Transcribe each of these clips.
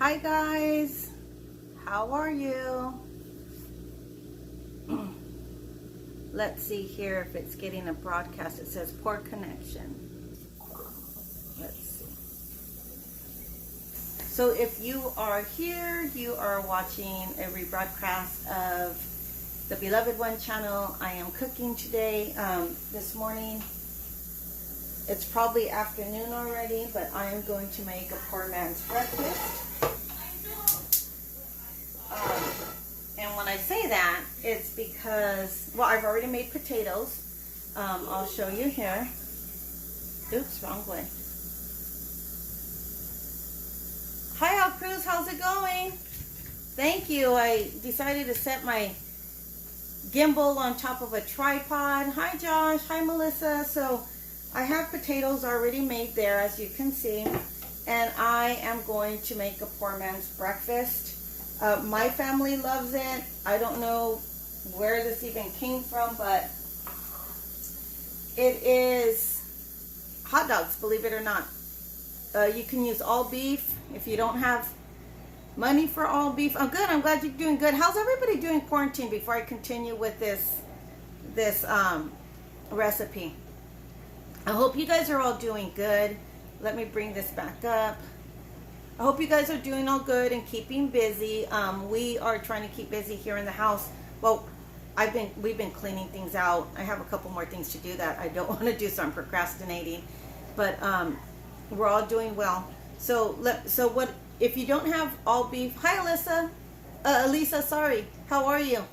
Hi guys, how are you? Let's see here if it's getting a broadcast. It says poor connection. Let's see. So if you are here, you are watching a rebroadcast of the Beloved One channel. I am cooking today. This morning, it's probably afternoon already, but I am going to make a poor man's breakfast. And when I say that, it's because, well, I've already made potatoes. I'll show you here. Oops, wrong way. Hi, Al Cruz, how's it going? Thank you. I decided to set my gimbal on top of a tripod. Hi, Josh. Hi, Melissa. So I have potatoes already made there, as you can see. And I am going to make a poor man's breakfast. My family loves it. I don't know where this even came from, but it is hot dogs, believe it or not. You can use all beef if you don't have money for all beef. I'm good. I'm glad you're doing good. How's everybody doing quarantine before I continue with this recipe? I hope you guys are all doing good. Let me bring this back up. I hope you guys are doing all good and keeping busy. We are trying to keep busy here in the house. Well, we've been cleaning things out. I have a couple more things to do that I don't want to do, so I'm procrastinating. But we're all doing well. So what if you don't have all beef? Hi, Alyssa. Elisa, sorry. How are you?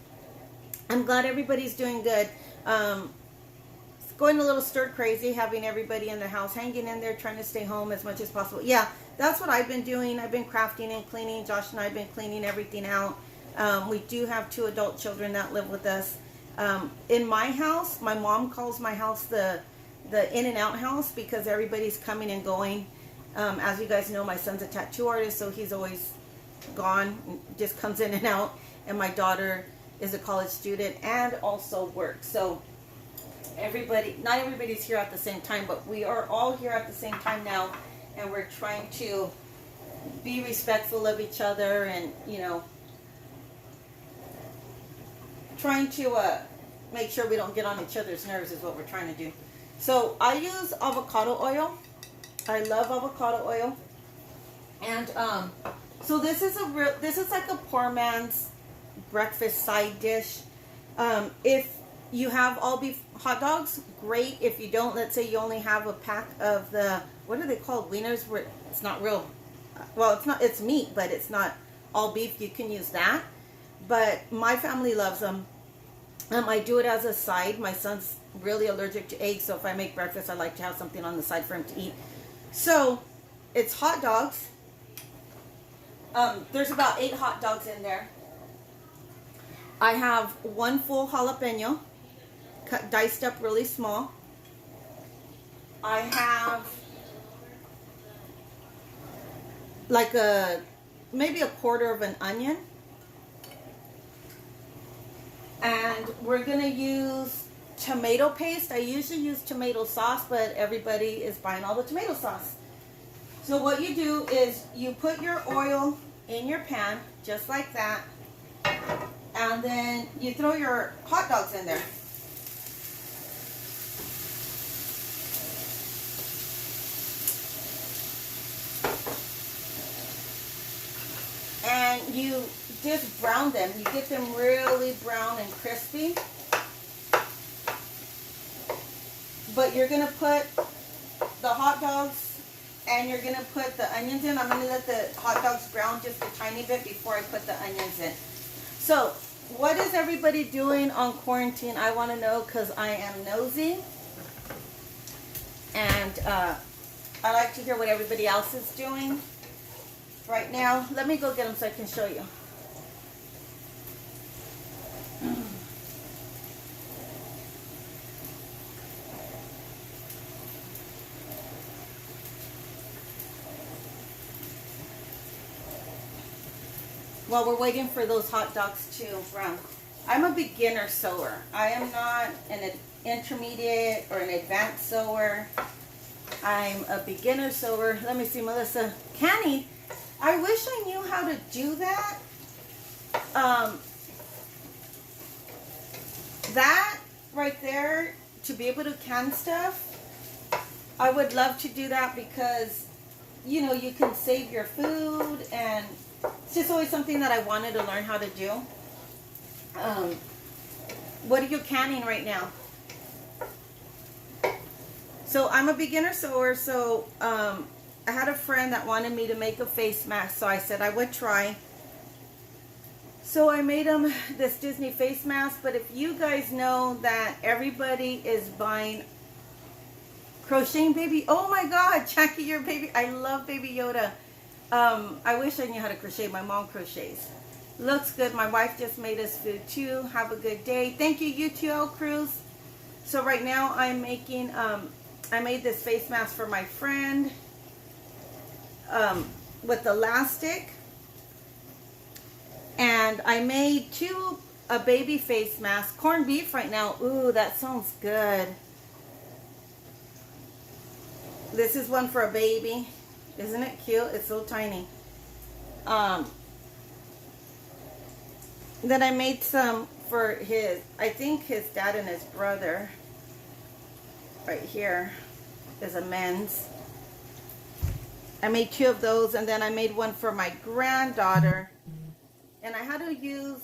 I'm glad everybody's doing good. It's going a little stir crazy having everybody in the house, hanging in there, trying to stay home as much as possible. Yeah. That's what I've been doing. I've been crafting and cleaning. Josh and I have been cleaning everything out. We do have 2 adult children that live with us. In my house, my mom calls my house the in and out house because everybody's coming and going. As you guys know, my son's a tattoo artist, so he's always gone, just comes in and out. And my daughter is a college student and also works. So not everybody's here at the same time, but we are all here at the same time now. And we're trying to be respectful of each other and, you know, trying to make sure we don't get on each other's nerves is what we're trying to do. So I use avocado oil. I love avocado oil. And so this is like a poor man's breakfast side dish. If you have all beef hot dogs, great. If you don't, let's say you only have a pack of the, what are they called? Wieners, where it's not real, well, it's meat, but it's not all beef. You can use that. But my family loves them. I do it as a side. My son's really allergic to eggs, so if I make breakfast, I like to have something on the side for him to eat. So it's hot dogs. There's about 8 hot dogs in there. I have 1 full jalapeno, diced up really small. I have like maybe a quarter of an onion. And we're going to use tomato paste. I usually use tomato sauce, but everybody is buying all the tomato sauce. So what you do is you put your oil in your pan, just like that. And then you throw your hot dogs in there. And you just brown them. You get them really brown and crispy. But you're going to put the hot dogs and you're going to put the onions in. I'm going to let the hot dogs brown just a tiny bit before I put the onions in. So, what is everybody doing on quarantine? I want to know because I am nosy. And I like to hear what everybody else is doing right now. Let me go get them so I can show you. While we're waiting for those hot dogs to brown. I'm a beginner sewer. I am not an intermediate or an advanced sewer. I'm a beginner sewer. Let me see, Melissa. Canny, I wish I knew how to do that. That right there, to be able to can stuff, I would love to do that because, you know, you can save your food, and it's just always something that I wanted to learn how to do. What are you canning right now? So I'm a beginner sewer, so I had a friend that wanted me to make a face mask, so I said I would try. So I made him this Disney face mask, but if you guys know that everybody is buying crocheting baby, oh my god, Jackie, your baby, I love Baby Yoda. I wish I knew how to crochet. My mom crochets. Looks good. My wife just made us food too. Have a good day. Thank you, UTL Cruise. So right now I'm making, I made this face mask for my friend with elastic. And I made a baby face mask. Corned beef right now. Ooh, that sounds good. This is one for a baby. Isn't it cute? It's so tiny. Then I made some for his, I think his dad and his brother. Right here is a men's. I made 2 of those, and then I made one for my granddaughter. And I had to use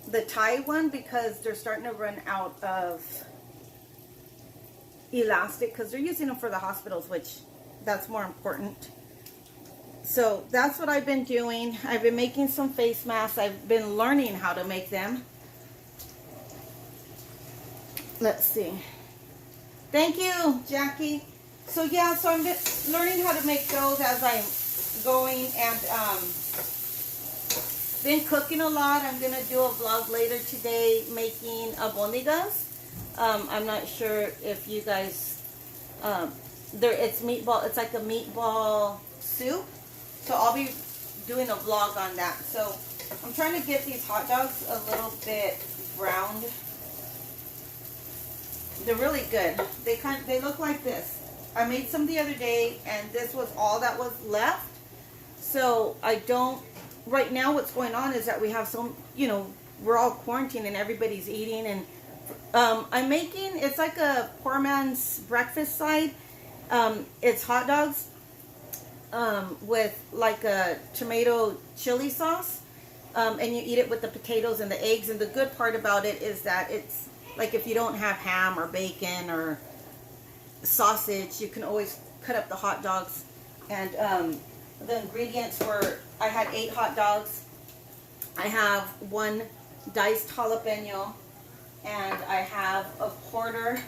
the tie one because they're starting to run out of elastic because they're using them for the hospitals, which that's more important. So that's what I've been doing. I've been making some face masks. I've been learning how to make them. Let's see. Thank you, Jackie. So yeah, so I'm just learning how to make those as I'm going, and been cooking a lot. I'm gonna do a vlog later today making albóndigas. I'm not sure if you guys, it's meatball, it's like a meatball soup. So I'll be doing a vlog on that. So I'm trying to get these hot dogs a little bit browned. They're really good. They look like this. I made some the other day, and this was all that was left. So I don't, right now what's going on is that we have some, you know, we're all quarantined and everybody's eating, and I'm making, it's like a poor man's breakfast side. It's hot dogs with like a tomato chili sauce, and you eat it with the potatoes and the eggs. And the good part about it is that it's like, if you don't have ham or bacon or sausage, you can always cut up the hot dogs. And the ingredients were, I had 8 hot dogs, I have 1 diced jalapeno, and I have a quarter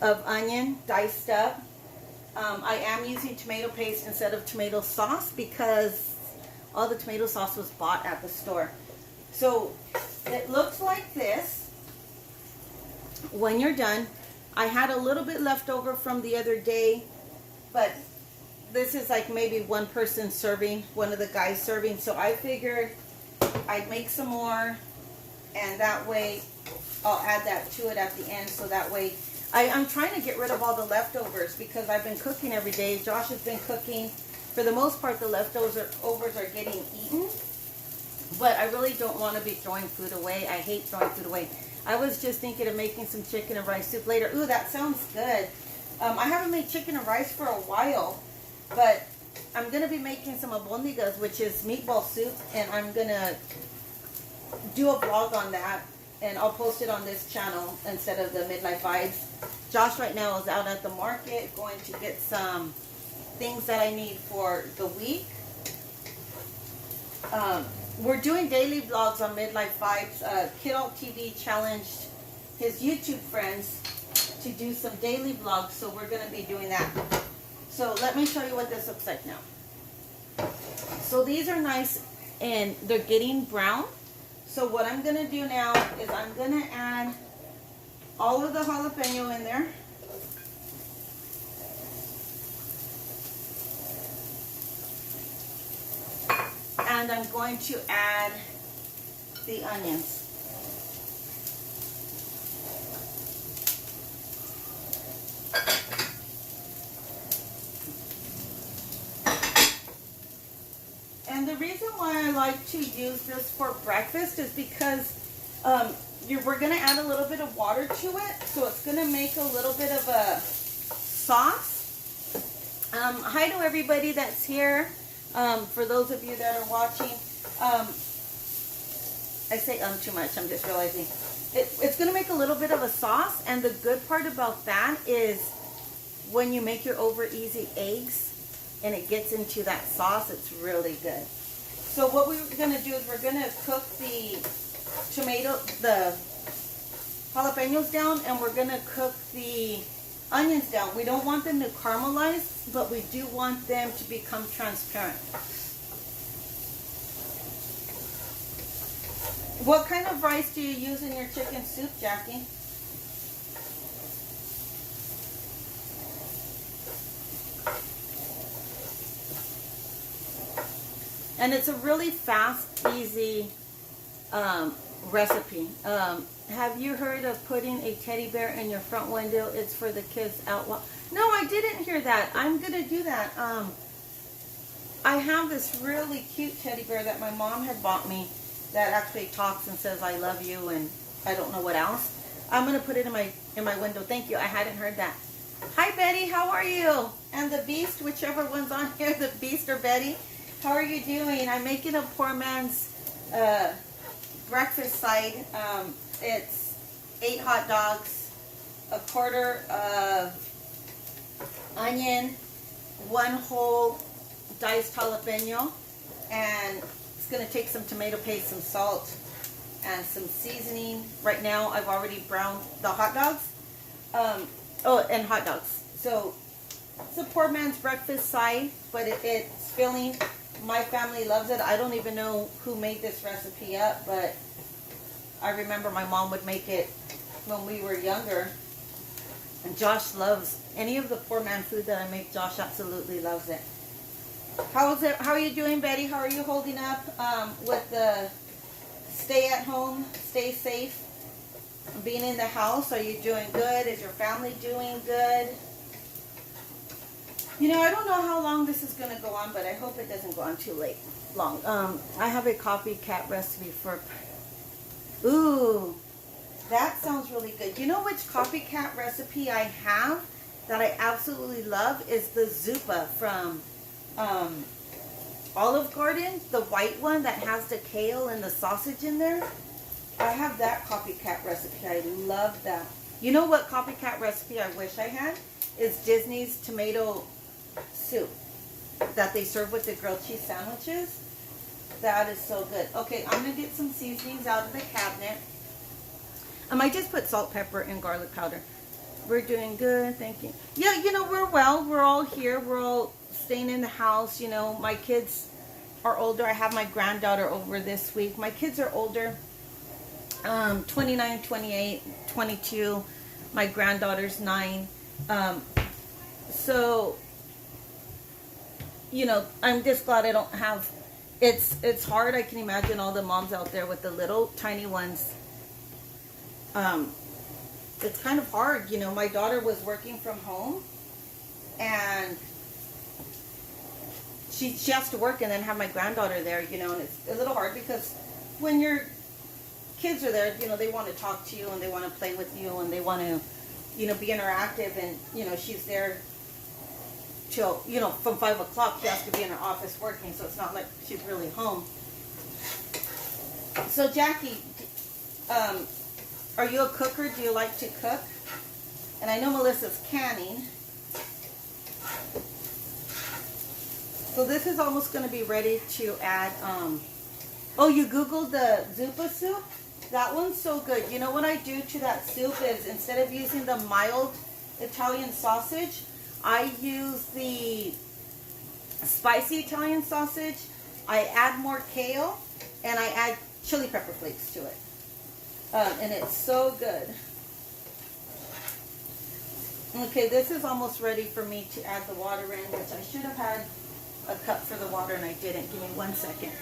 of onion diced up. I am using tomato paste instead of tomato sauce because all the tomato sauce was bought at the store. So it looks like this when you're done. I had a little bit left over from the other day, but this is like maybe one person serving, one of the guys serving. So I figured I'd make some more, and that way I'll add that to it at the end. So that way I'm trying to get rid of all the leftovers because I've been cooking every day. Josh has been cooking. For the most part, the leftovers are getting eaten. But I really don't want to be throwing food away. I hate throwing food away. I was just thinking of making some chicken and rice soup later. Ooh, that sounds good. I haven't made chicken and rice for a while, but I'm going to be making some albóndigas, which is meatball soup, and I'm going to do a vlog on that, and I'll post it on this channel instead of the Midlife Vibes. Josh right now is out at the market going to get some things that I need for the week. We're doing daily vlogs on Midlife Vibes. Kidult TV challenged his YouTube friends to do some daily vlogs, so we're going to be doing that. So let me show you what this looks like now. So these are nice and they're getting brown. So what I'm going to do now is I'm going to add all of the jalapeno in there. And I'm going to add the onions. the reason why I like to use this for breakfast is because we're going to add a little bit of water to it. So it's going to make a little bit of a sauce. Hi to everybody that's here. For those of you that are watching, I say too much, I'm just realizing. It's going to make a little bit of a sauce, and the good part about that is when you make your over easy eggs and it gets into that sauce, it's really good. So what we're going to do is we're going to cook the jalapenos down, and we're going to cook the onions down. We don't want them to caramelize, but we do want them to become transparent. What kind of rice do you use in your chicken soup, Jackie? And it's a really fast, easy recipe. Have you heard of putting a teddy bear in your front window? It's for the kids out. No, I didn't hear that. I'm going to do that. I have this really cute teddy bear that my mom had bought me that actually talks and says, I love you, and I don't know what else. I'm going to put it in my window. Thank you. I hadn't heard that. Hi, Betty. How are you? And the Beast, whichever one's on here, the Beast or Betty. How are you doing? I'm making a poor man's breakfast side. It's 8 hot dogs, a quarter of onion, 1 whole diced jalapeno, and it's going to take some tomato paste, some salt, and some seasoning. Right now, I've already browned the hot dogs. And hot dogs. So, it's a poor man's breakfast side, but it's filling. My family loves it. I don't even know who made this recipe up, but I remember my mom would make it when we were younger. And Josh loves any of the poor man food that I make. Josh absolutely loves it. How are you doing, Betty? How are you holding up with the stay at home, stay safe, being in the house? Are you doing good? Is your family doing good? You know, I don't know how long this is going to go on, but I hope it doesn't go on too long. I have a copycat recipe for... Ooh, that sounds really good. You know which copycat recipe I have that I absolutely love is the zuppa from Olive Garden, the white one that has the kale and the sausage in there. I have that copycat recipe. I love that. You know what copycat recipe I wish I had? Is Disney's tomato soup that they serve with the grilled cheese sandwiches. That is so good. Okay, I'm going to get some seasonings out of the cabinet. I might just put salt, pepper, and garlic powder. We're doing good, thank you. Yeah, you know, we're well. We're all here. We're all staying in the house. You know, my kids are older. I have my granddaughter over this week. My kids are older. 29, 28, 22. My granddaughter's 9. So, you know, I'm just glad I don't have... It's hard. I can imagine all the moms out there with the little tiny ones. It's kind of hard. You know, my daughter was working from home, and she has to work and then have my granddaughter there, you know, and it's a little hard because when your kids are there, you know, they want to talk to you and they want to play with you and they want to, you know, be interactive, and, you know, she's there till, you know, from 5 o'clock she has to be in her office working, so it's not like she's really home. So Jackie, are you a cooker? Do you like to cook? And I know Melissa's canning. So this is almost going to be ready to add, oh, you Googled the zuppa soup? That one's so good. You know what I do to that soup is instead of using the mild Italian sausage, I use the spicy Italian sausage. I add more kale, and I add chili pepper flakes to it. And it's so good. Okay, this is almost ready for me to add the water in, which I should have had a cup for the water and I didn't. Give me 1 second.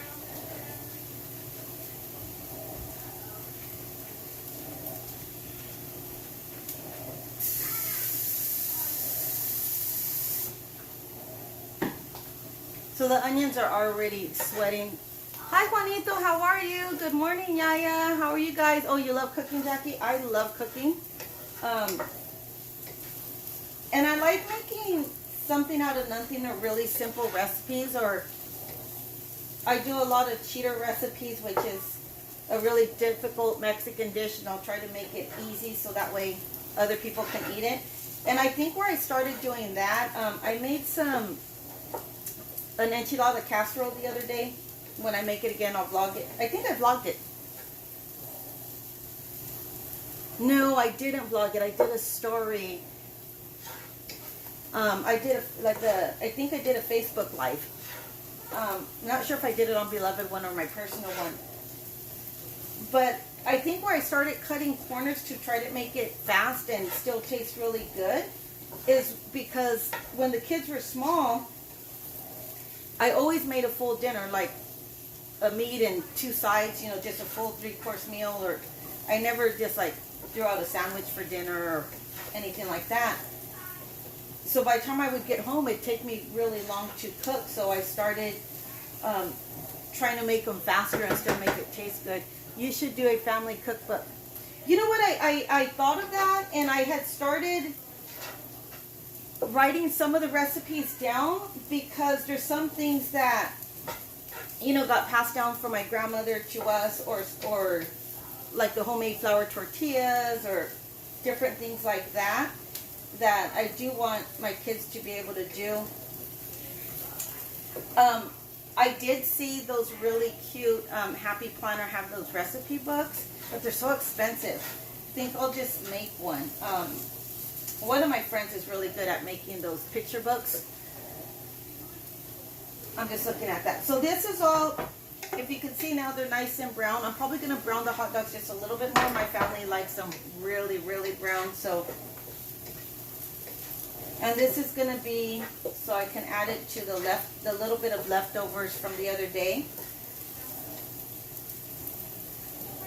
So the onions are already sweating. Hi Juanito, how are you? Good morning, Yaya. How are you guys? Oh, you love cooking, Jackie? I love cooking. And I like making something out of nothing, or really simple recipes, or I do a lot of cheater recipes, which is a really difficult Mexican dish, and I'll try to make it easy so that way other people can eat it. And I think where I started doing that, I made an enchilada casserole the other day. When I make it again, I'll vlog it. I think I vlogged it. No, I didn't vlog it. I did a story. I think I did a Facebook Live. Not sure if I did it on BelovedOne or my personal one. But I think where I started cutting corners to try to make it fast and still taste really good is because when the kids were small, I always made a full dinner, like a meat and 2 sides, just a full 3-course meal, or I never just like threw out a sandwich for dinner or anything like that. So by the time I would get home, it'd take me really long to cook. So I started trying to make them faster and still make it taste good. You should do a family cookbook. You know what? I thought of that, and I had started writing some of the recipes down because there's some things that, got passed down from my grandmother to us, or like the homemade flour tortillas or different things like that I do want my kids to be able to do. I did see those really cute Happy Planner have those recipe books, but they're so expensive. I think I'll just make one. One of my friends is really good at making those picture books. I'm just looking at that. So this is all, if you can see now, they're nice and brown. I'm probably going to brown the hot dogs just a little bit more. My family likes them really, really brown. So, and this is going to be, so I can add it to the little bit of leftovers from the other day.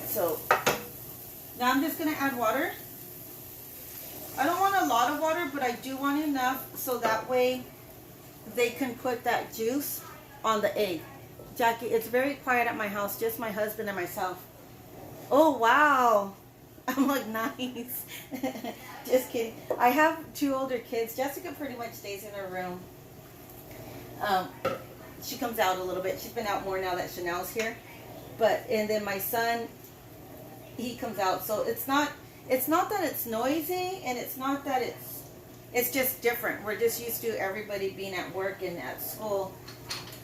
So now I'm just going to add water. I don't want a lot of water, but I do want enough so that way they can put that juice on the egg. Jackie, it's very quiet at my house, just my husband and myself. Oh, wow. I'm like, nice. Just kidding. I have 2 older kids. Jessica pretty much stays in her room. She comes out a little bit. She's been out more now that Chanel's here. And then my son, he comes out. So it's not that it's noisy, and it's not that it's just different. We're just used to everybody being at work and at school.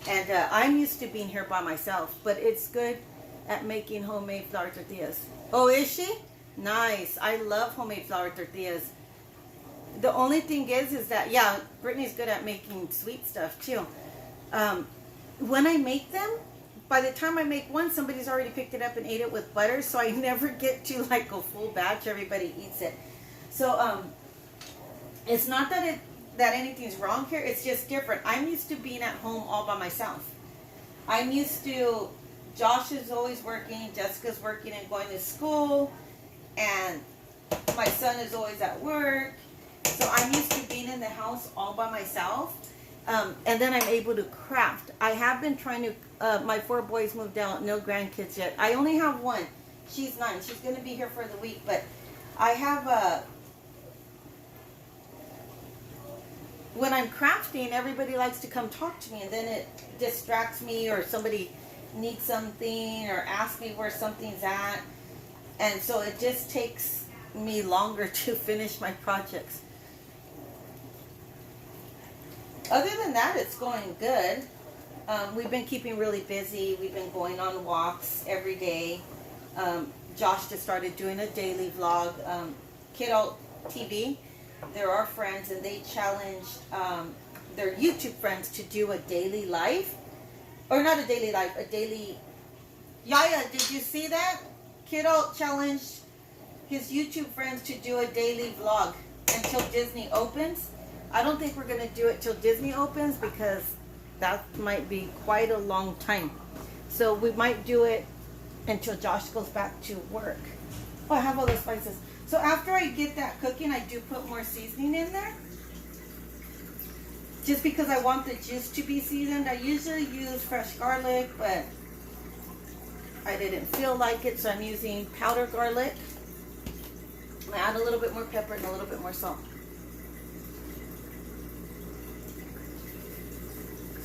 And I'm used to being here by myself. But it's good at making homemade flour tortillas. Oh, is she? Nice. I love homemade flour tortillas. The only thing is that, yeah, Brittany's good at making sweet stuff too. When I make them, by the time I make one, somebody's already picked it up and ate it with butter, so I never get to like a full batch. Everybody eats it. So it's not that anything's wrong here. It's just different. I'm used to being at home all by myself. I'm used to, Josh is always working, Jessica's working and going to school, and my son is always at work. So I'm used to being in the house all by myself. And then I'm able to craft. I have been trying to, my 4 boys moved out, no grandkids yet. I only have one. She's 9. She's going to be here for the week. But I have, when I'm crafting, everybody likes to come talk to me. And then it distracts me, or somebody needs something or asks me where something's at. And so it just takes me longer to finish my projects. Other than that, it's going good. We've been keeping really busy. We've been going on walks every day. Josh just started doing a daily vlog. Kiddo TV, they're our friends, and they challenged their YouTube friends to do a daily live. Or not a daily live, a daily... Yaya, did you see that? Kiddo challenged his YouTube friends to do a daily vlog until Disney opens. I don't think we're going to do it till Disney opens because that might be quite a long time. So we might do it until Josh goes back to work. Oh, I have all the spices. So after I get that cooking, I do put more seasoning in there. just because I want the juice to be seasoned. I usually use fresh garlic, but I didn't feel like it, so I'm using powdered garlic. I add a little bit more pepper and a little bit more salt.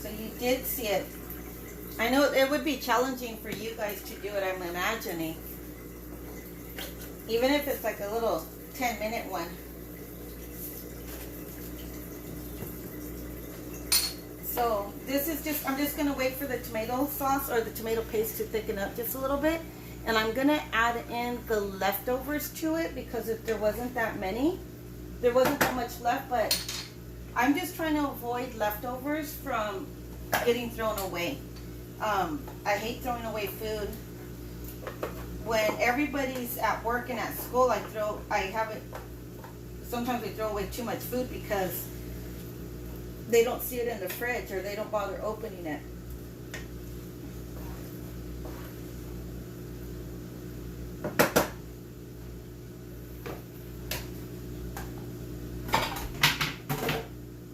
So you did see it. I know it would be challenging for you guys to do it, I'm imagining. Even if it's like a little 10-minute one. So this is just, I'm just going to wait for the tomato sauce or the tomato paste to thicken up just a little bit. And I'm going to add in the leftovers to it because if there wasn't that many, there wasn't that much left, but I'm just trying to avoid leftovers from getting thrown away. I hate throwing away food. When everybody's at work and at school, sometimes we throw away too much food because they don't see it in the fridge or they don't bother opening it.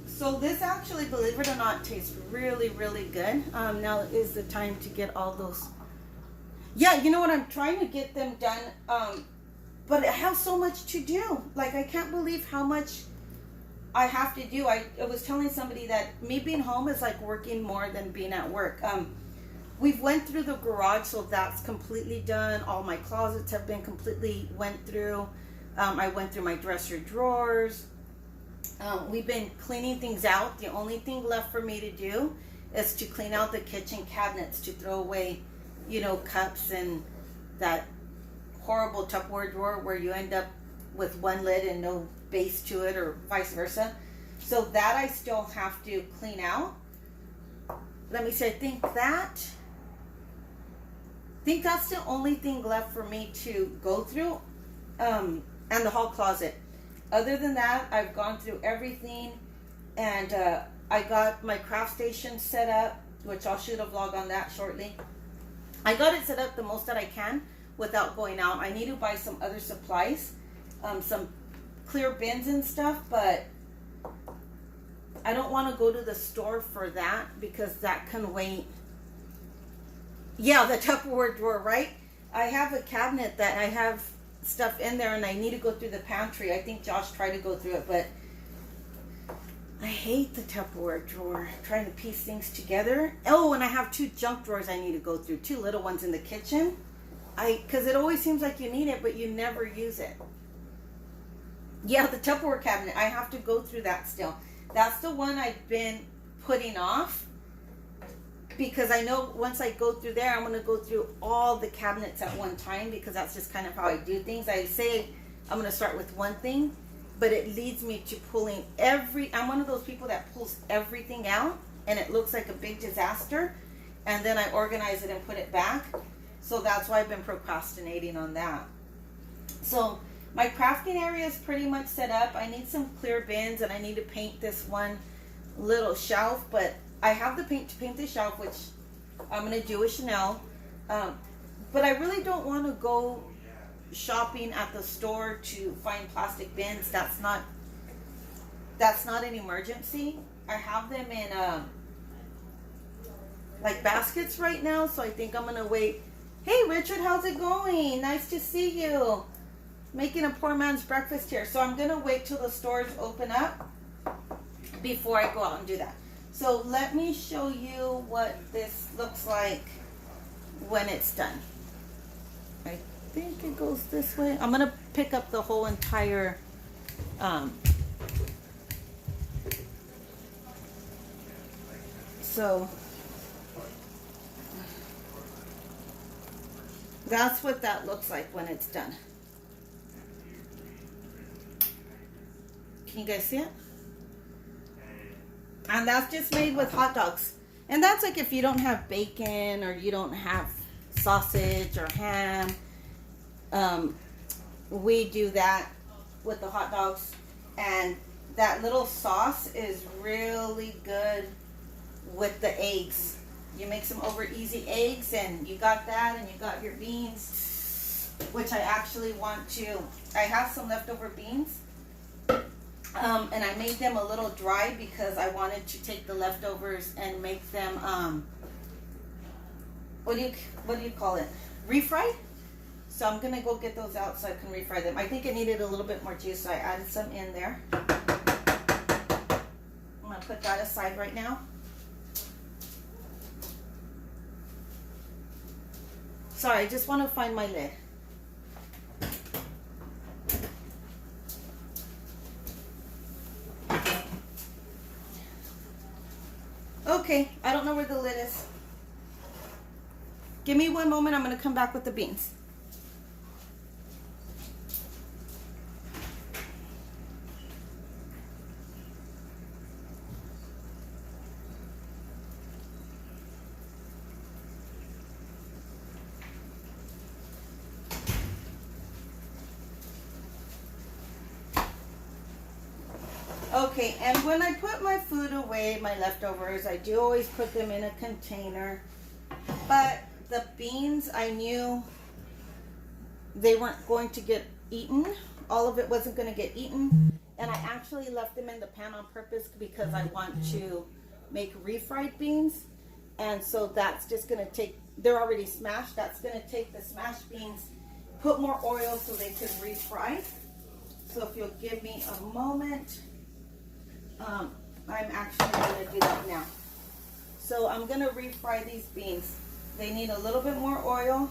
So this actually, believe it or not, tastes really, really good. Now is the time to get all those. Yeah, you know what? I'm trying to get them done, but I have so much to do. Like, I can't believe how much I have to do. I was telling somebody that me being home is like working more than being at work. We've went through the garage, so that's completely done. All my closets have been completely went through. I went through my dresser drawers. We've been cleaning things out. The only thing left for me to do is to clean out the kitchen cabinets, to throw away, you know, cups and that horrible Tupperware drawer where you end up with one lid and no base to it, or vice versa. So that I still have to clean out. Let me see, I think that's the only thing left for me to go through, and the hall closet. Other than that, I've gone through everything, and I got my craft station set up, which I'll shoot a vlog on that shortly. I got it set up the most that I can without going out. I need to buy some other supplies, some clear bins and stuff, but I don't want to go to the store for that because that can wait. Yeah, the Tupperware drawer, right? I have a cabinet that I have stuff in there and I need to go through the pantry. I think Josh tried to go through it, but I hate the Tupperware drawer, trying to piece things together. Oh, and I have 2 junk drawers I need to go through, 2 little ones in the kitchen. Because it always seems like you need it, but you never use it. Yeah, the Tupperware cabinet, I have to go through that still. That's the one I've been putting off because I know once I go through there, I'm going to go through all the cabinets at one time because that's just kind of how I do things. I say I'm going to start with one thing, but it leads me to pulling I'm one of those people that pulls everything out and it looks like a big disaster, and then I organize it and put it back. So that's why I've been procrastinating on that. So my crafting area is pretty much set up. I need some clear bins and I need to paint this one little shelf, but I have the paint to paint the shelf, which I'm going to do with Chanel. But I really don't want to go shopping at the store to find plastic bins. That's not an emergency. I have them in like baskets right now, so I think I'm going to wait. Hey Richard, how's it going? Nice to see you. Making a poor man's breakfast here. So I'm going to wait till the stores open up before I go out and do that. So let me show you what this looks like when it's done. I think it goes this way. I'm going to pick up the whole entire so that's what that looks like when it's done. Can you guys see it? And that's just made with hot dogs. And that's like if you don't have bacon or you don't have sausage or ham. We do that with the hot dogs. And that little sauce is really good with the eggs. You make some over easy eggs and you got that, and you got your beans, which I actually want to. I have some leftover beans. And I made them a little dry because I wanted to take the leftovers and make them, what do you call it? Refried? So I'm gonna go get those out so I can refry them. I think it needed a little bit more juice, so I added some in there. I'm gonna put that aside right now. Sorry, I just want to find my lid. Okay, I don't know where the lid is. Give me one moment, I'm gonna come back with the beans. Okay, and when I put my food away, my leftovers, I do always put them in a container. But the beans, I knew they weren't going to get eaten. All of it wasn't going to get eaten. And I actually left them in the pan on purpose because I want to make refried beans. And so that's just going to take, they're already smashed. That's going to take the smashed beans, put more oil so they can refry. So if you'll give me a moment. I'm actually going to do that now. So I'm going to refry these beans. They need a little bit more oil.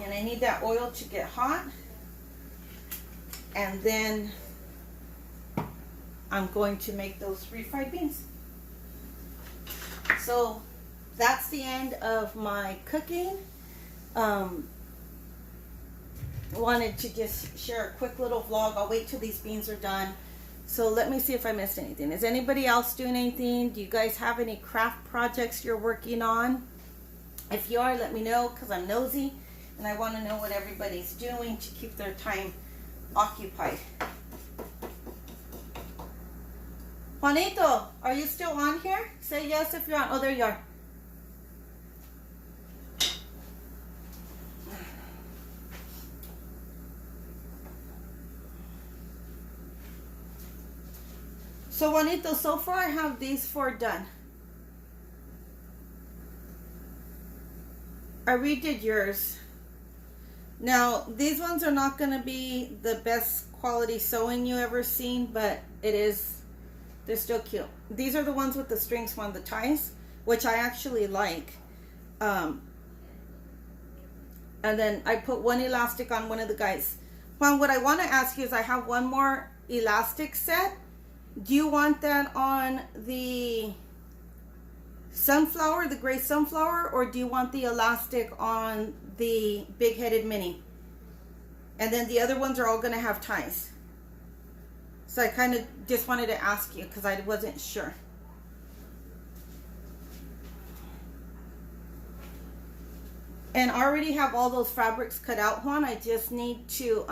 And I need that oil to get hot. And then I'm going to make those refried beans. So that's the end of my cooking. Wanted to just share a quick little vlog. I'll wait till these beans are done. So let me see if I missed anything. Is anybody else doing anything? Do you guys have any craft projects you're working on? If you are, let me know because I'm nosy and I want to know what everybody's doing to keep their time occupied. Juanito, are you still on here? Say yes if you're on. Oh, there you are. So Juanito, so far I have these 4 done. I redid yours. Now, these ones are not going to be the best quality sewing you ever seen, but they're still cute. These are the ones with the strings on the ties, which I actually like. And then I put one elastic on one of the guys. Juan, what I want to ask you is I have one more elastic set. Do you want that on the sunflower, the gray sunflower, or do you want the elastic on the big-headed mini? And then the other ones are all going to have ties. So I kind of just wanted to ask you because I wasn't sure. And I already have all those fabrics cut out, Juan. I just need to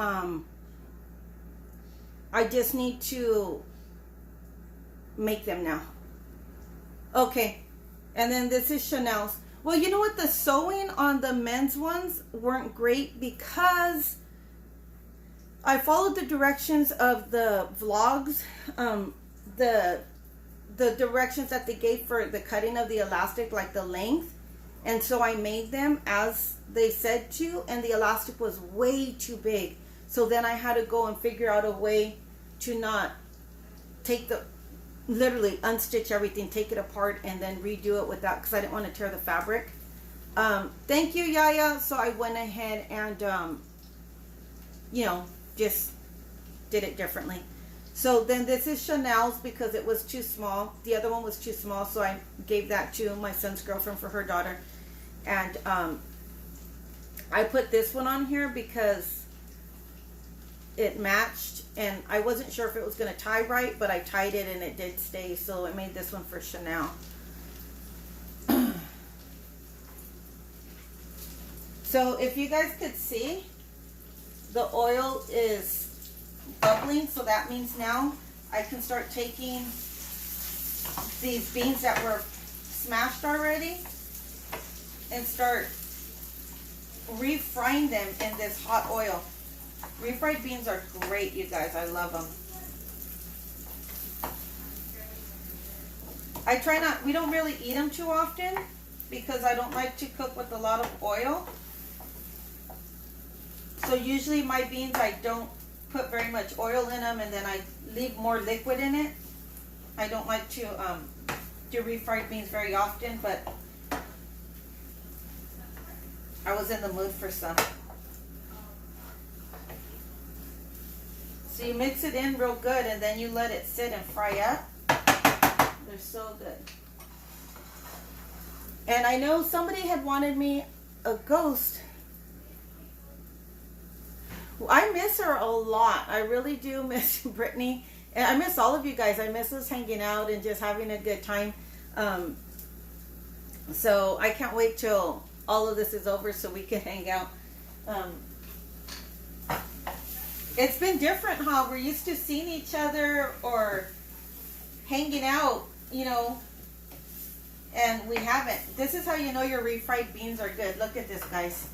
make them now. Okay, and then this is Chanel's. Well, you know what? The sewing on the men's ones weren't great because I followed the directions of the vlogs, the directions that they gave for the cutting of the elastic, like the length, and so I made them as they said to, and the elastic was way too big. So then I had to go and figure out a way to not take literally unstitch everything, take it apart, and then redo it with that because I didn't want to tear the fabric. Thank you, Yaya. So I went ahead and, just did it differently. So then this is Chanel's because it was too small. The other one was too small, so I gave that to my son's girlfriend for her daughter. And I put this one on here because it matched, and I wasn't sure if it was going to tie right, but I tied it and it did stay, so I made this one for Chanel. So if you guys could see, the oil is bubbling, so that means now I can start taking these beans that were smashed already and start refrying them in this hot oil. Refried beans are great, you guys. I love them. I try not, we don't really eat them too often because I don't like to cook with a lot of oil. So usually my beans, I don't put very much oil in them, and then I leave more liquid in it. I don't like to do refried beans very often, but I was in the mood for some. So you mix it in real good, and then you let it sit and fry up. They're so good. And I know somebody had wanted me a ghost. I miss her a lot. I really do miss Brittany. And I miss all of you guys. I miss us hanging out and just having a good time. So I can't wait till all of this is over so we can hang out. It's been different, huh? We're used to seeing each other or hanging out, you know, and we haven't. This is how you know your refried beans are good. Look at this, guys.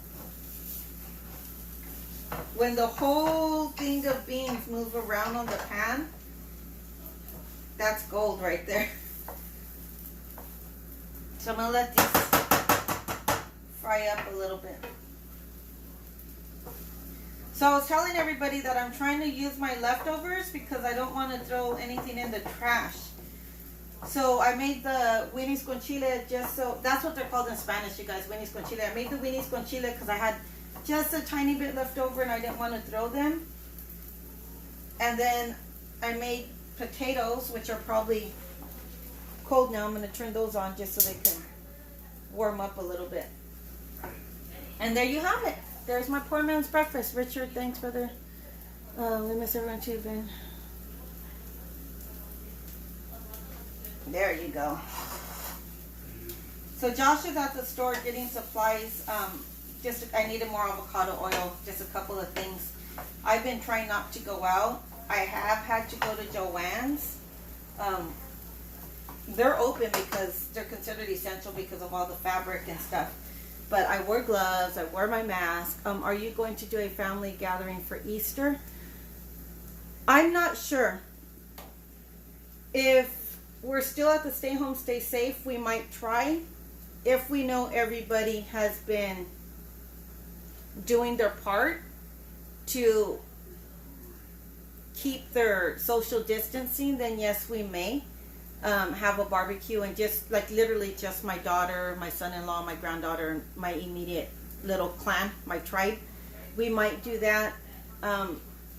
When the whole thing of beans move around on the pan, that's gold right there. So I'm going to let these fry up a little bit. So I was telling everybody that I'm trying to use my leftovers because I don't want to throw anything in the trash. So I made the weenies con chile just so, that's what they're called in Spanish, you guys, weenies con chile. I made the weenies con chile because I had just a tiny bit left over and I didn't want to throw them. And then I made potatoes, which are probably cold now. I'm going to turn those on just so they can warm up a little bit. And there you have it. There's my poor man's breakfast. Richard, thanks, brother. We miss everyone too, Ben. There you go. So Josh is at the store getting supplies. I needed more avocado oil, just a couple of things. I've been trying not to go out. I have had to go to Joann's. They're open because they're considered essential because of all the fabric and stuff. But I wear gloves, I wear my mask. Are you going to do a family gathering for Easter? I'm not sure. If we're still at the stay home, stay safe, we might try. If we know everybody has been doing their part to keep their social distancing, then yes, we may have a barbecue, and just like literally just my daughter, my son-in-law, my granddaughter, and my immediate little clan, my tribe. We might do that.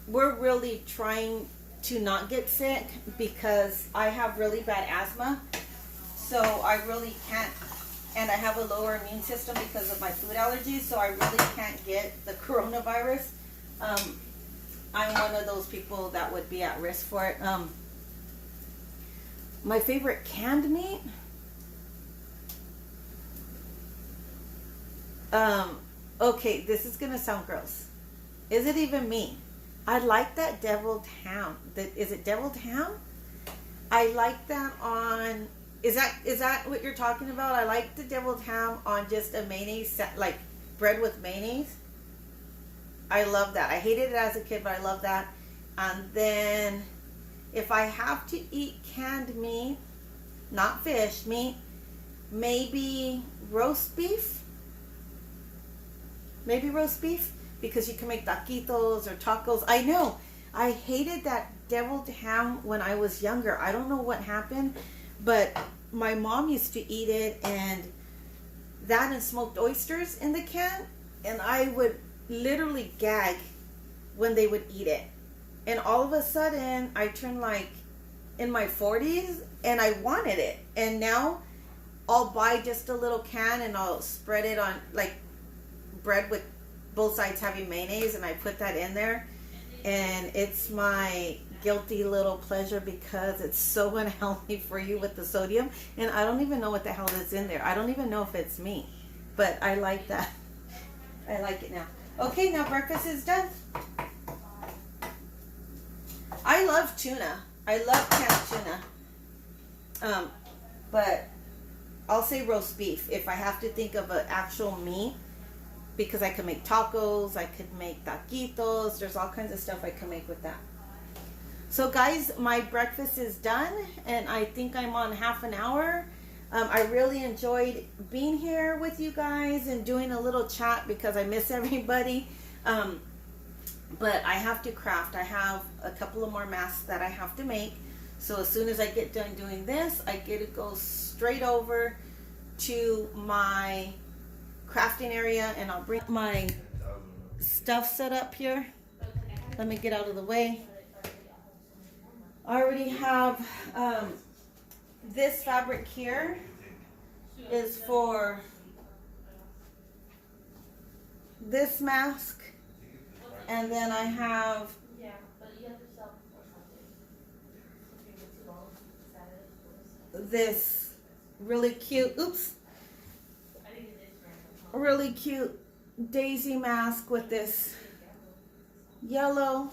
We're really trying to not get sick because I have really bad asthma, so I really can't, and I have a lower immune system because of my food allergies, so I really can't get the coronavirus. I'm one of those people that would be at risk for it. My favorite canned meat? Okay, this is gonna sound gross. Is it even meat? I like that deviled ham. Is it deviled ham? I like that on, is that what you're talking about? I like the deviled ham on just a mayonnaise, like bread with mayonnaise. I love that. I hated it as a kid, but I love that. And then if I have to eat canned meat, not fish, meat, maybe roast beef. Maybe roast beef, because you can make taquitos or tacos. I know. I hated that deviled ham when I was younger. I don't know what happened, but my mom used to eat it, and that and smoked oysters in the can, and I would literally gag when they would eat it. And all of a sudden, I turned like in my 40s, and I wanted it. And now, I'll buy just a little can, and I'll spread it on like bread with both sides having mayonnaise, and I put that in there. And it's my guilty little pleasure because it's so unhealthy for you with the sodium. And I don't even know what the hell is in there. I don't even know if it's meat. But I like that. I like it now. Okay, now breakfast is done. I love tuna. I love canned tuna. But I'll say roast beef. If I have to think of an actual meat, because I could make tacos, I could make taquitos. There's all kinds of stuff I can make with that. So guys, my breakfast is done, and I think I'm on half an hour. I really enjoyed being here with you guys and doing a little chat because I miss everybody. But I have to craft. I have a couple of more masks that I have to make. So as soon as I get done doing this, I get to go straight over to my crafting area, and I'll bring my stuff set up here. Let me get out of the way. I already have this fabric here is for this mask, and then I have this really cute, really cute daisy mask with this yellow.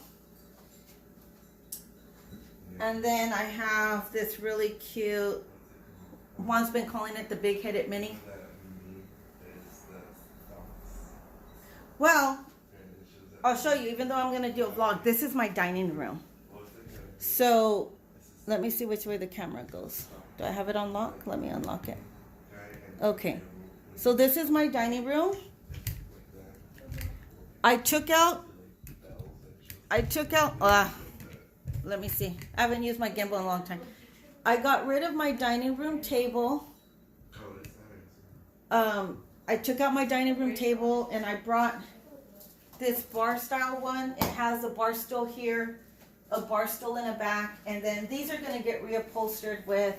And then I have this really cute, Juan's been calling it the big-headed mini. Well, I'll show you, even though I'm going to do a vlog. This is my dining room. So, let me see which way the camera goes. Do I have it on lock? Let me unlock it. Okay. So, this is my dining room. I took out, let me see. I haven't used my gimbal in a long time. I got rid of my dining room table. I took out my dining room table and I brought this bar style one. It has a bar stool here, a bar stool in the back, and then these are going to get reupholstered with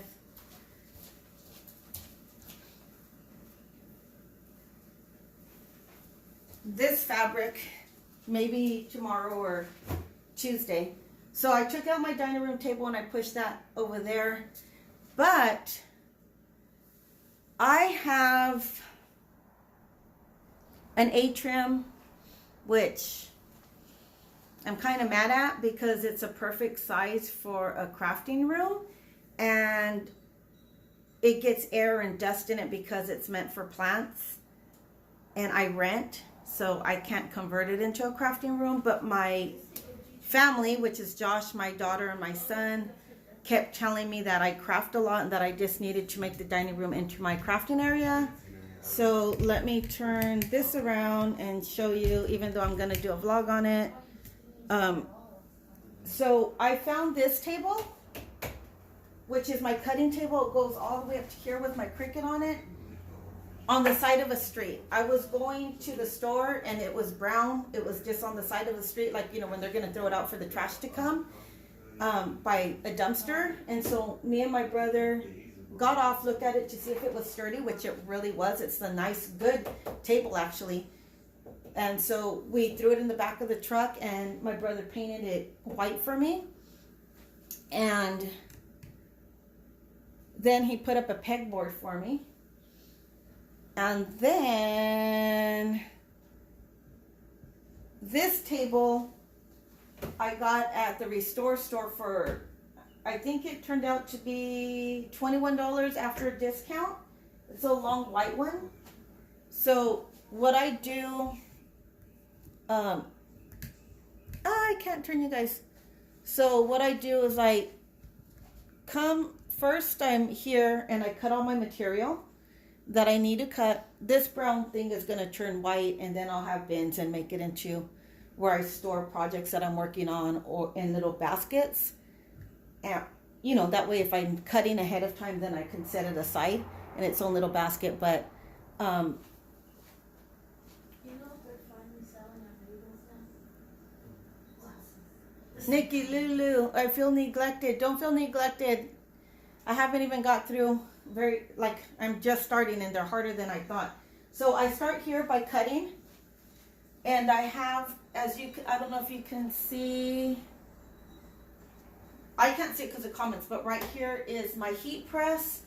this fabric, maybe tomorrow or Tuesday. So I took out my dining room table and I pushed that over there. But I have an A-trim, which I'm kind of mad at because it's a perfect size for a crafting room. And it gets air and dust in it because it's meant for plants. And I rent, so I can't convert it into a crafting room. But my family, which is Josh, my daughter, and my son, kept telling me that I craft a lot and that I just needed to make the dining room into my crafting area. So let me turn this around and show you, even though I'm going to do a vlog on it. So I found this table, which is my cutting table. It goes all the way up to here with my Cricut on it, on the side of a street. I was going to the store and it was brown. It was just on the side of the street, like, you know, when they're going to throw it out for the trash to come, by a dumpster. And so me and my brother got off, looked at it to see if it was sturdy, which it really was. It's a nice, good table, actually. And so we threw it in the back of the truck, and my brother painted it white for me. And then he put up a pegboard for me. And then this table I got at the Restore store for, I think it turned out to be $21 after a discount. It's a long white one. So what I do, I can't turn you guys. So what I do is I come first, I'm here and I cut all my material that I need to cut. This brown thing is going to turn white, and then I'll have bins and make it into where I store projects that I'm working on, or in little baskets. And, you know, that way if I'm cutting ahead of time, then I can set it aside in its own little basket. But, you know if they're finally selling our Nikki, Lulu, I feel neglected. Don't feel neglected. I haven't even got through I'm just starting, and they're harder than I thought. So I start here by cutting, and I have, I don't know if you can see, I can't see it because of comments, but right here is my heat press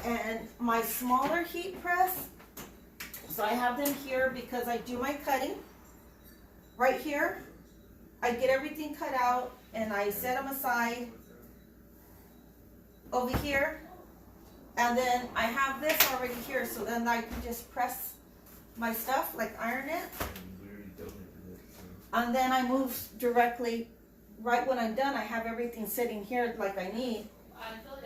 and my smaller heat press. So I have them here because I do my cutting. Right here, I get everything cut out and I set them aside. Over here, and then I have this already here, so then I can just press my stuff, like iron it. And then I move directly, right when I'm done, I have everything sitting here like I need.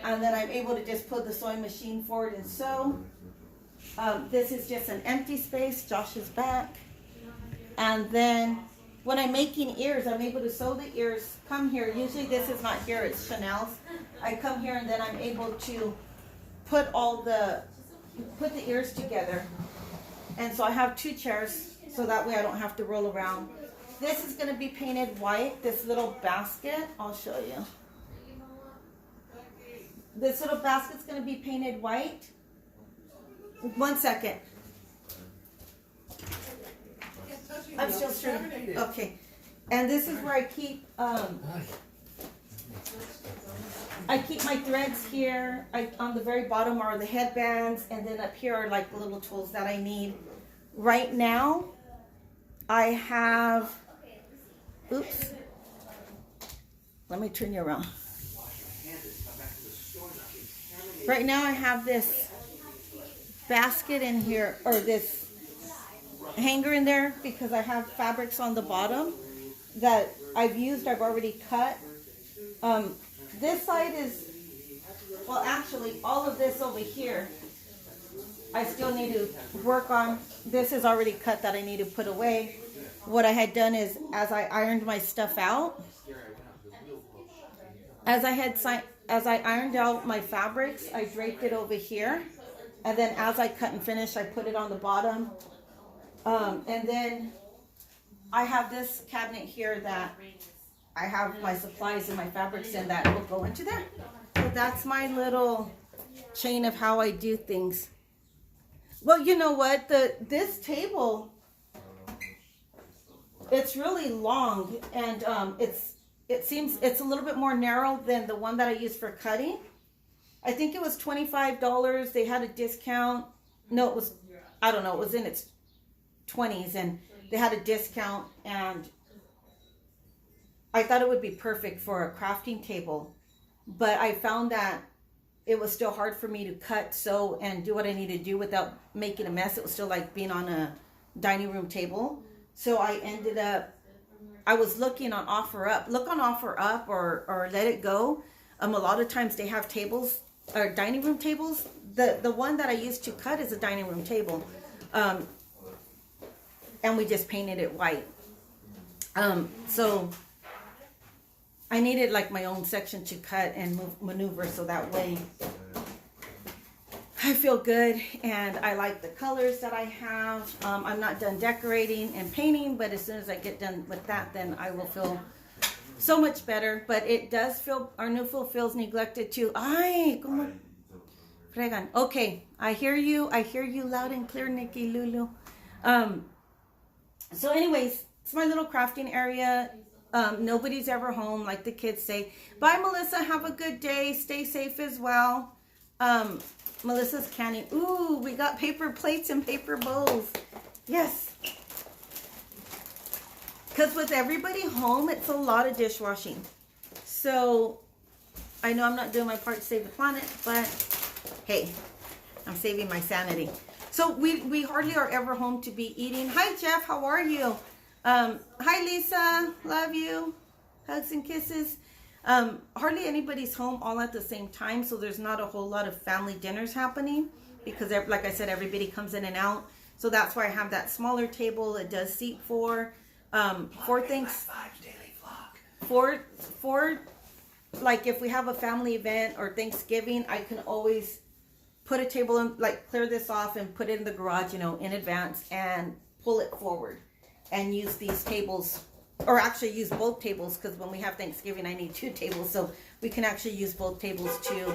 And then I'm able to just put the sewing machine forward and sew. This is just an empty space. Josh is back. And then when I'm making ears, I'm able to sew the ears. Come here. Usually this is not here. It's Chanel's. I come here and then I'm able to put the ears together. And so I have 2 chairs so that way I don't have to roll around. This is going to be painted white. This little basket, I'll show you. This little basket's going to be painted white. 1 second. I'm still streaming. Okay. And this is where I keep my threads here. On the very bottom are the headbands, and then up here are like the little tools that I need. Right now, I have, oops. Let me turn you around. Right now I have this basket in here, or this hanger in there, because I have fabrics on the bottom that I've already cut. This side is, well, actually all of this over here I still need to work on. This is already cut that I need to put away. What I had done is, as I ironed my stuff out, as I ironed out my fabrics, I draped it over here. And then as I cut and finish, I put it on the bottom. And then I have this cabinet here that I have my supplies and my fabrics in that will go into there. So that's my little chain of how I do things. Well, you know what? This table, it's really long, and it seems it's a little bit more narrow than the one that I use for cutting. I think it was $25. They had a discount. No, it was, I don't know, it was in its 20s, and they had a discount, and I thought it would be perfect for a crafting table. But I found that it was still hard for me to cut, sew, and do what I need to do without making a mess. It was still like being on a dining room table. So I ended up, I was looking on OfferUp. Look on OfferUp or Let It Go. A lot of times they have tables, or dining room tables. The one that I used to cut is a dining room table. And we just painted it white. So I needed like my own section to cut and maneuver, so that way I feel good, and I like the colors that I have. I'm not done decorating and painting, but as soon as I get done with that, then I will feel so much better. But it does feel, our new fill feels neglected too. Ay, como fregan. Okay, I hear you loud and clear, Nikki Lulu. So anyways, it's my little crafting area. Nobody's ever home, like the kids say. Bye, Melissa. Have a good day. Stay safe as well. Melissa's canning. Ooh, we got paper plates and paper bowls. Yes. Because with everybody home, it's a lot of dishwashing. So I know I'm not doing my part to save the planet, but hey, I'm saving my sanity. So we hardly are ever home to be eating. Hi, Jeff. How are you? Hi, Lisa. Love you. Hugs and kisses. Hardly anybody's home all at the same time, so there's not a whole lot of family dinners happening because, like I said, everybody comes in and out. So that's why I have that smaller table. It does seat four things. For like if we have a family event or Thanksgiving, I can always put a table and like clear this off and put it in the garage, in advance, and pull it forward and use these tables. Or actually use both tables, because when we have Thanksgiving, I need 2 tables. So we can actually use both tables too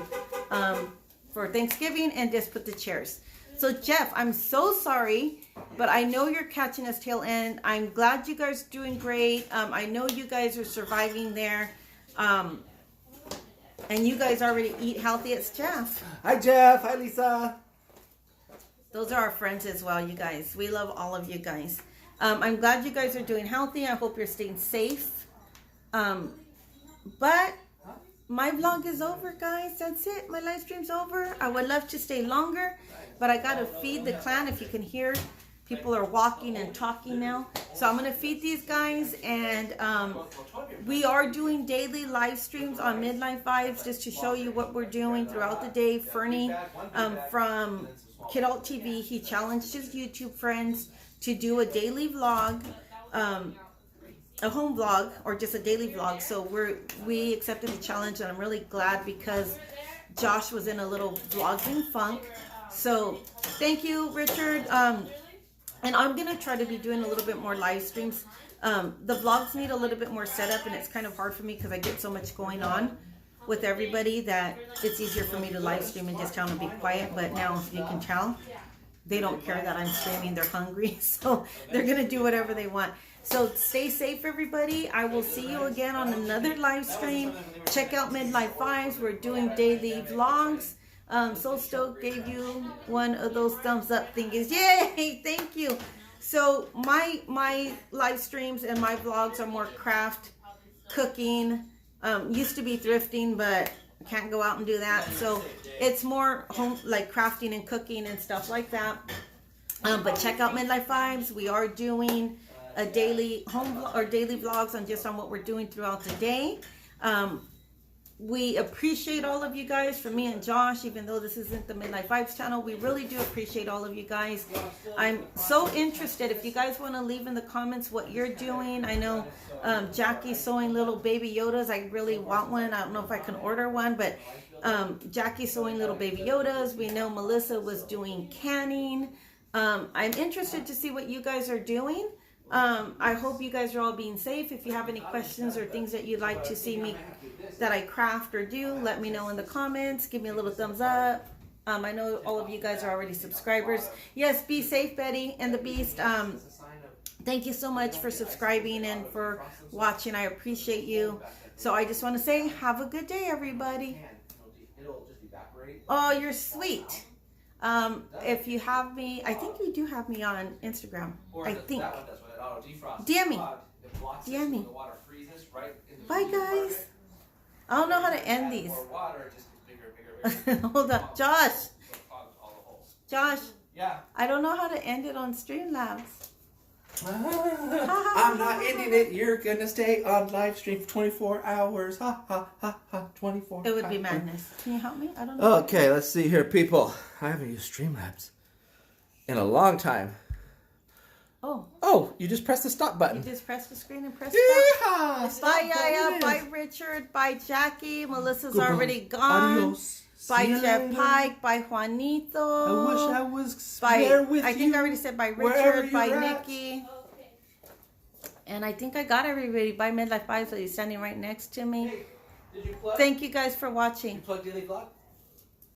for Thanksgiving, and just put the chairs. So Jeff, I'm so sorry, but I know you're catching us tail end. I'm glad you guys are doing great. I know you guys are surviving there. And you guys already eat healthy. It's Jeff. Hi, Jeff. Hi, Lisa. Those are our friends as well, you guys. We love all of you guys. I'm glad you guys are doing healthy. I hope you're staying safe. But my vlog is over, guys. That's it. My live stream's over. I would love to stay longer, but I got to feed the clan. If you can hear People are walking and talking now. So I'm going to feed these guys, and we are doing daily live streams on Midnight Vibes just to show you what we're doing throughout the day. Fernie from Kidult TV, he challenged his YouTube friends to do a daily vlog, a home vlog, or just a daily vlog. So we accepted the challenge, and I'm really glad because Josh was in a little vlogging funk. So thank you, Richard. And I'm going to try to be doing a little bit more live streams. The vlogs need a little bit more setup, and it's kind of hard for me because I get so much going on with everybody that it's easier for me to live stream and just tell them to be quiet. But now, if you can tell, they don't care that I'm streaming. They're hungry, so they're going to do whatever they want. So stay safe, everybody. I will see you again on another live stream. Check out Midnight Vibes. We're doing daily vlogs. So stoked gave you one of those thumbs up thingies. Yay! Thank you. So my live streams and my vlogs are more craft, cooking. Used to be thrifting, but I can't go out and do that. So it's more home, like crafting and cooking and stuff like that. But check out Midnight Vibes. We are doing a daily daily vlogs on what we're doing throughout the day. We appreciate all of you guys, from me and Josh, even though this isn't the Midnight Vibes channel. We really do appreciate all of you guys. I'm so interested. If you guys want to leave in the comments what you're doing. I know Jackie's sewing little baby Yodas. I really want one. I don't know if I can order one, but Jackie's sewing little baby Yodas. We know Melissa was doing canning. I'm interested to see what you guys are doing. I hope you guys are all being safe. If you have any questions or things that you'd like to see me that I craft or do, let me know in the comments. Give me a little thumbs up. I know all of you guys are already subscribers. Yes, be safe, Betty and the Beast. Thank you so much for subscribing and for watching. I appreciate you. So I just want to say, have a good day, everybody. Oh, you're sweet. If you have me, I think you do have me on Instagram. I think. DM me. DM me. Bye, guys. I don't know how to end these. Hold up. Josh. Josh. Yeah. I don't know how to end it on Streamlabs. I'm not ending it. You're gonna stay on live stream for 24 hours. Ha ha ha ha. 24. It would be madness. Can you help me? I don't know. Okay, let's see here, people. I haven't used Streamlabs in a long time. Oh, you just press the stop button. You just press the screen and press stop. Yeehaw! Bye, Yaya. Bye, Richard. Bye, Jackie. Melissa's already gone. Adios. Bye, See you Jeff later. Pike. Bye, Juanito. I wish I was Bye. there with you. I think I already said bye, wherever Richard. Bye, you're at. Nikki. And I think I got everybody. Bye, Midlife Vibes. So he's standing right next to me. Hey, did you plug? Thank you guys for watching. You plug Daily Vlog?